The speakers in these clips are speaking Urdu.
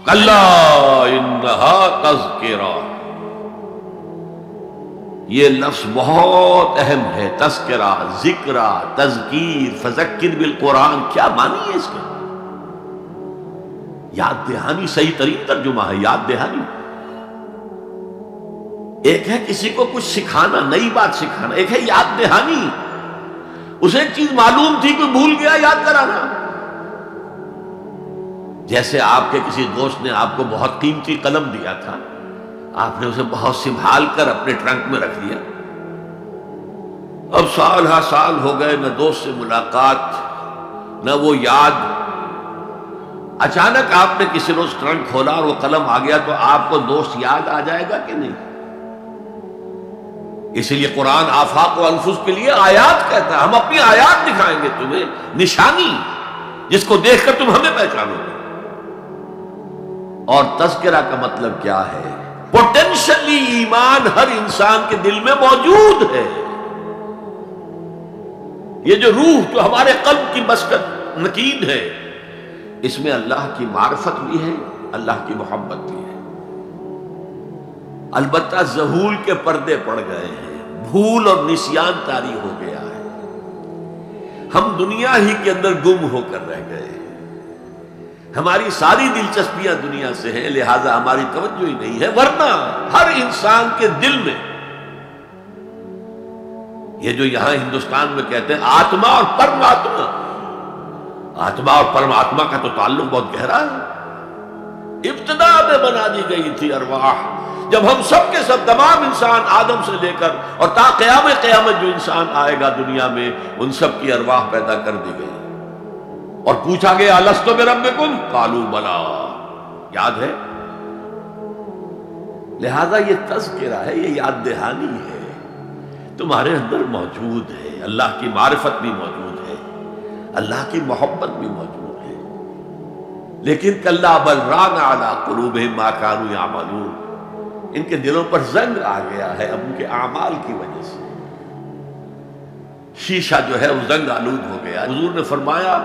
کلا انہا تذکرہ، یہ لفظ بہت اہم ہے، تذکرہ، ذکرہ، تذکیر، فذکر بالقرآن، کیا معنی ہے اس کا؟ یاد دہانی صحیح ترین ترجمہ ہے، یاد دہانی۔ ایک ہے کسی کو کچھ سکھانا، نئی بات سکھانا، ایک ہے یاد دہانی، اسے ایک چیز معلوم تھی کوئی بھول گیا، یاد کرانا۔ جیسے آپ کے کسی دوست نے آپ کو بہت قیمتی قلم دیا تھا، آپ نے اسے بہت سنبھال کر اپنے ٹرنک میں رکھ لیا، اب سال ہا سال ہو گئے، نہ دوست سے ملاقات نہ وہ یاد، اچانک آپ نے کسی روز ٹرنک کھولا اور وہ قلم آ گیا، تو آپ کو دوست یاد آ جائے گا کہ نہیں؟ اسی لیے قرآن آفاق و انفس کے لیے آیات کہتا ہے، ہم اپنی آیات دکھائیں گے تمہیں، نشانی جس کو دیکھ کر تم ہمیں پہچانو گے۔ اور تذکرہ کا مطلب کیا ہے؟ پوٹینشلی ایمان ہر انسان کے دل میں موجود ہے، یہ جو روح جو ہمارے قلب کی مسکن مکین ہے، اس میں اللہ کی معرفت بھی ہے، اللہ کی محبت بھی ہے۔ البتہ ذہول کے پردے پڑ گئے ہیں، بھول اور نسیان طاری ہو گیا ہے، ہم دنیا ہی کے اندر گم ہو کر رہ گئے ہیں، ہماری ساری دلچسپیاں دنیا سے ہیں، لہذا ہماری توجہ ہی نہیں ہے، ورنہ ہر انسان کے دل میں یہ جو یہاں ہندوستان میں کہتے ہیں آتما اور پرماتما، آتما اور پرماتما کا تو تعلق بہت گہرا ہے، ابتدا میں بنا دی گئی تھی ارواح، جب ہم سب کے سب تمام انسان آدم سے لے کر اور تا قیامت جو انسان آئے گا دنیا میں، ان سب کی ارواح پیدا کر دی گئی، اور پوچھا گیا الست بربکم قالوا بلا، یاد ہے؟ لہذا یہ تذکرہ ہے، یہ یاد دہانی ہے، تمہارے اندر موجود ہے، اللہ کی معرفت بھی موجود ہے، اللہ کی محبت بھی موجود ہے، لیکن کلا بل ران علی قلوبہم ما کانوا یعملون، ان کے دلوں پر زنگ آ گیا ہے اب ان کے اعمال کی وجہ سے، شیشہ جو ہے وہ زنگ آلود ہو گیا۔ حضور نے فرمایا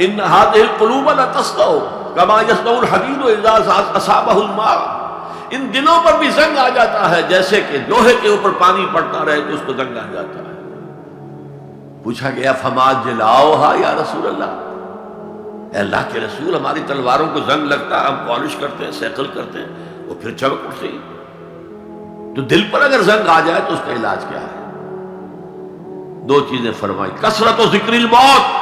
ان هذه القلوب لتصدع كما يصدع الحديد اذا اصابه الماء، ان دلوں پر بھی زنگ آ جاتا ہے جیسے کہ لوہے کے اوپر پانی پڑتا رہے تو اس کو زنگ آ جاتا ہے۔ پوچھا گیا فما جلاؤها یا رسول اللہ، اے اللہ کے رسول ہماری تلواروں کو زنگ لگتا ہے، ہم پالش کرتے ہیں، سیکل کرتے ہیں، وہ پھر چمک اٹھتے ہیں، تو دل پر اگر زنگ آ جائے تو اس کا علاج کیا ہے؟ دو چیزیں فرمائی، کثرت و ذکر الموت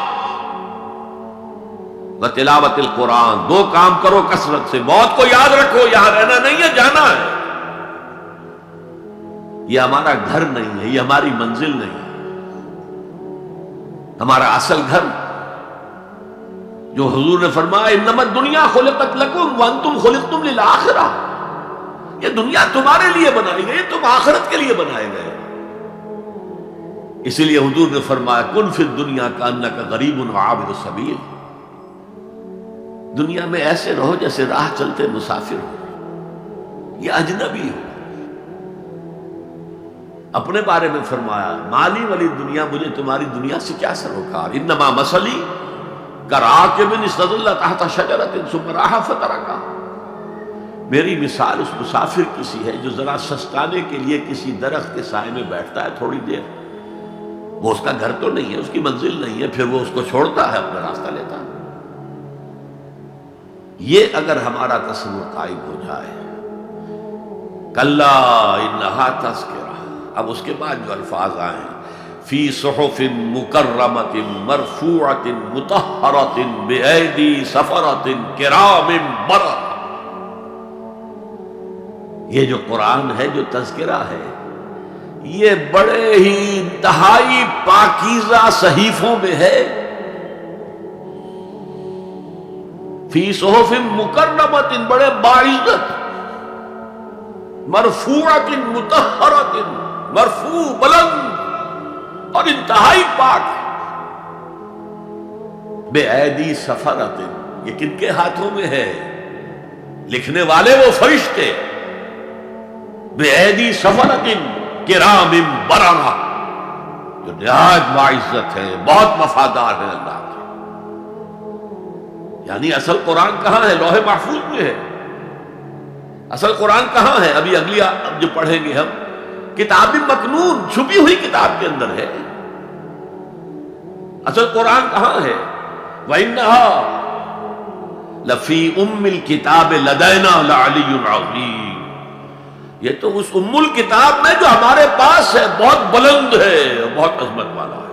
و تلاوت القرآن، دو کام کرو کثرت سے، موت کو یاد رکھو، یہاں رہنا نہیں ہے، جانا ہے، یہ ہمارا گھر نہیں ہے، یہ ہماری منزل نہیں ہے، ہمارا اصل گھر جو حضور نے فرمایا انما الدنیا خلقت لکم وانتم خلقتم للآخرہ، یہ دنیا تمہارے لیے بنائی گئی، تم آخرت کے لیے بنائے گئے، اسی لیے حضور نے فرمایا کن فی الدنیا کانک غریب وعابر السبیل، دنیا میں ایسے رہو جیسے راہ چلتے مسافر ہو یا اجنبی ہو۔ اپنے بارے میں فرمایا مالی والی دنیا، مجھے تمہاری دنیا سے کیا سروکار، انما مثلی کراکب استظل تحت شجرۃ ثم راح فترکا، میری مثال اس مسافر کی سی ہے جو ذرا سستانے کے لیے کسی درخت کے سائے میں بیٹھتا ہے تھوڑی دیر، وہ اس کا گھر تو نہیں ہے، اس کی منزل نہیں ہے، پھر وہ اس کو چھوڑتا ہے، اپنا راستہ لیتا ہے۔ یہ اگر ہمارا تصور قائم ہو جائے، کلا انہا تذکرہ، اب اس کے بعد جو الفاظ آئے فی صحف مکرمۃ مرفوعۃ مطہرۃ بایدی سفرۃ کرام بررہ، یہ جو قرآن ہے، جو تذکرہ ہے، یہ بڑے ہی انتہائی پاکیزہ صحیفوں میں ہے، فی صحف مکرمۃ، بڑے باعزت، مرفوعۃ مطہرۃ، مرفوع بلند اور انتہائی پاک، بے ایدی سفرۃ، یہ کن کے ہاتھوں میں ہے؟ لکھنے والے وہ فرشتے، بے ایدی سفرۃ کرام بررہ، جو نہایت باعزت ہے، بہت وفادار ہے اللہ کے۔ یعنی اصل قرآن کہاں ہے؟ لوح محفوظ میں ہے، اصل قرآن کہاں ہے؟ ابھی اگلی جو پڑھیں گے ہم، کتاب مکنون، چھپی ہوئی کتاب کے اندر ہے۔ اصل قرآن کہاں ہے؟ وَإِنَّهَا لَفِي أُمِّ الْكِتَابِ لَدَيْنَا لَعَلِيٌّ عَظِيمٌ، یہ تو اس ام الکتاب میں جو ہمارے پاس ہے بہت بلند ہے، بہت عظمت والا ہے۔